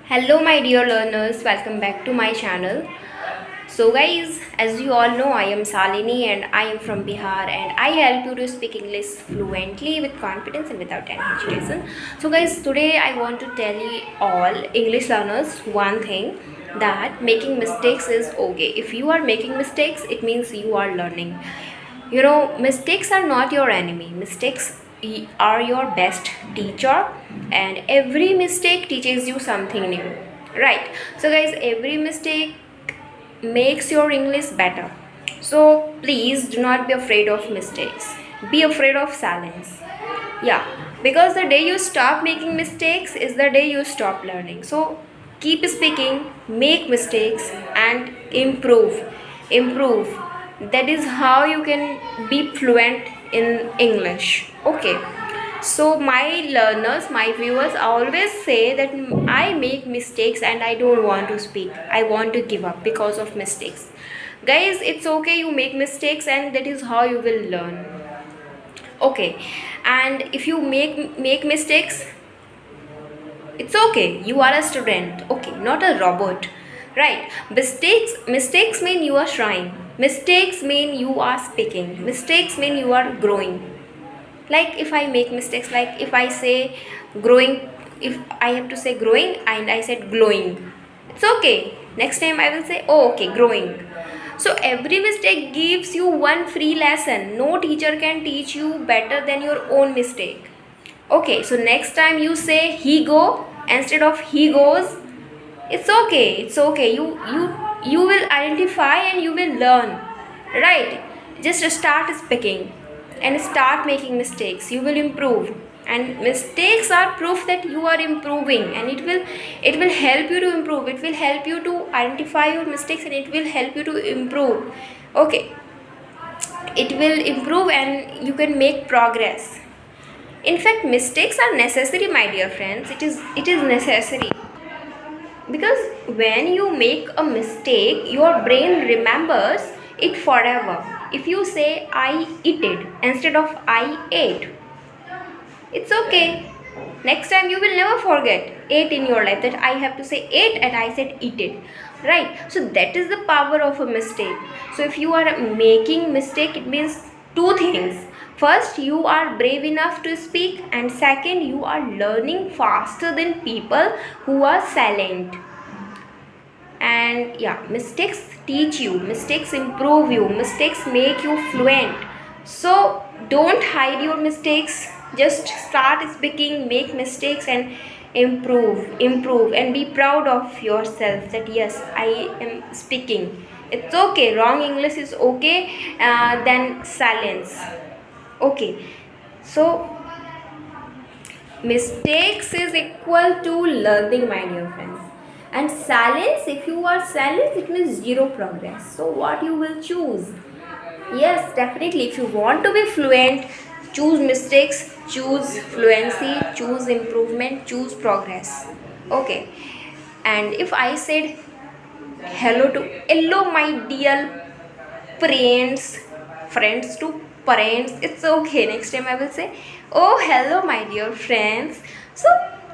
Hello my dear learners, welcome back to my channel. So guys, as you all know, I am Salini and I am from Bihar and I help you to speak English fluently with confidence and without any hesitation. So guys, today I want to tell you all English learners one thing, that making mistakes is okay. If you are making mistakes, it means you are learning. Mistakes are not your enemy. Mistakes are your best teacher, and every mistake teaches you something new. Right? So, guys, every mistake makes your English better. So, please do not be afraid of mistakes. Be afraid of silence. Yeah, because the day you stop making mistakes is the day you stop learning. So, keep speaking, make mistakes, and improve. Improve. That is how you can be fluent in English. Okay. So, my learners, my viewers always say that I make mistakes and I don't want to speak. I want to give up because of mistakes. Guys, it's okay, you make mistakes, and that is how you will learn. Okay, and if you make mistakes, it's okay, you are a student, okay, not a robot. Right? Mistakes mean you are trying. Mistakes mean you are speaking. Mistakes mean you are growing. Like if I make mistakes, like if I say growing, if I have to say growing and I said glowing, it's okay. Next time I will say, oh okay, growing. So every mistake gives you one free lesson. No teacher can teach you better than your own mistake. Okay, so next time you say he go instead of he goes, it's okay. It's okay. You will identify and you will learn. Right? Just start speaking and start making mistakes. You will improve. And mistakes are proof that you are improving, and it will help you to improve. It will help you to identify your mistakes and it will help you to improve. Okay. It will improve and you can make progress. In fact, mistakes are necessary, my dear friends. It is necessary, because when you make a mistake, your brain remembers it forever. If you say I eated instead of I ate, it's okay. Next time you will never forget ate in your life, that I have to say ate and I said eat it. Right? So that is the power of a mistake. So if you are making mistake, it means two things. First, you are brave enough to speak, and second, you are learning faster than people who are silent. And yeah, mistakes teach you, mistakes improve you, mistakes make you fluent. So don't hide your mistakes, just start speaking, make mistakes, and improve and be proud of yourself that yes, I am speaking. It's okay, wrong English is okay, then silence. Okay. So mistakes is equal to learning, my dear friends. And silence, if you are silent, it means zero progress. So what you will choose? Yes, definitely, if you want to be fluent, choose mistakes, choose fluency, choose improvement, choose progress. Okay. And if I said hello my dear friends to parents, it's okay. Next time I will say, oh hello my dear friends. So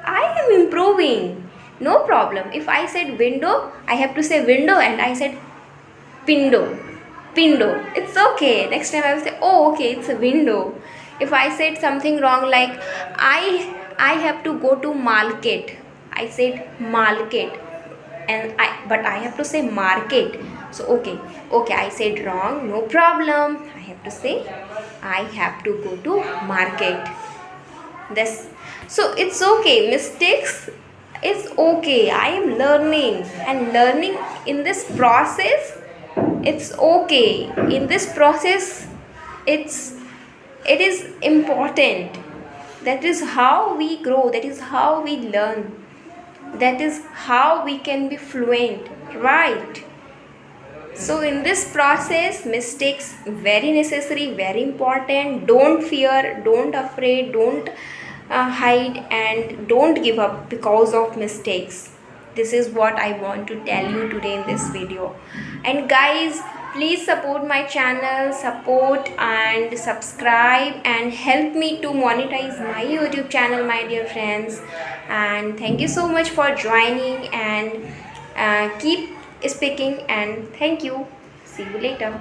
I am improving, no problem. If I said window, I have to say window, and I said pindo, it's okay. Next time I will say, oh okay, it's a window. If I said something wrong, like I have to go to market, I said market, and I have to say market. So okay, I said wrong, no problem. I have to say I have to go to market. This, so it's okay. Mistakes is okay. I am learning, and learning in this process, it's okay. In this process, it is important. That is how we grow. That is how we learn. That is how we can be fluent. Right? So in this process, mistakes very necessary, very important. Don't fear, don't afraid, don't hide, and don't give up because of mistakes. This is what I want to tell you today in this video. And guys, Please support my channel, support and subscribe and help me to monetize my YouTube channel, my dear friends. And thank you so much for joining, and keep speaking, and thank you. See you later.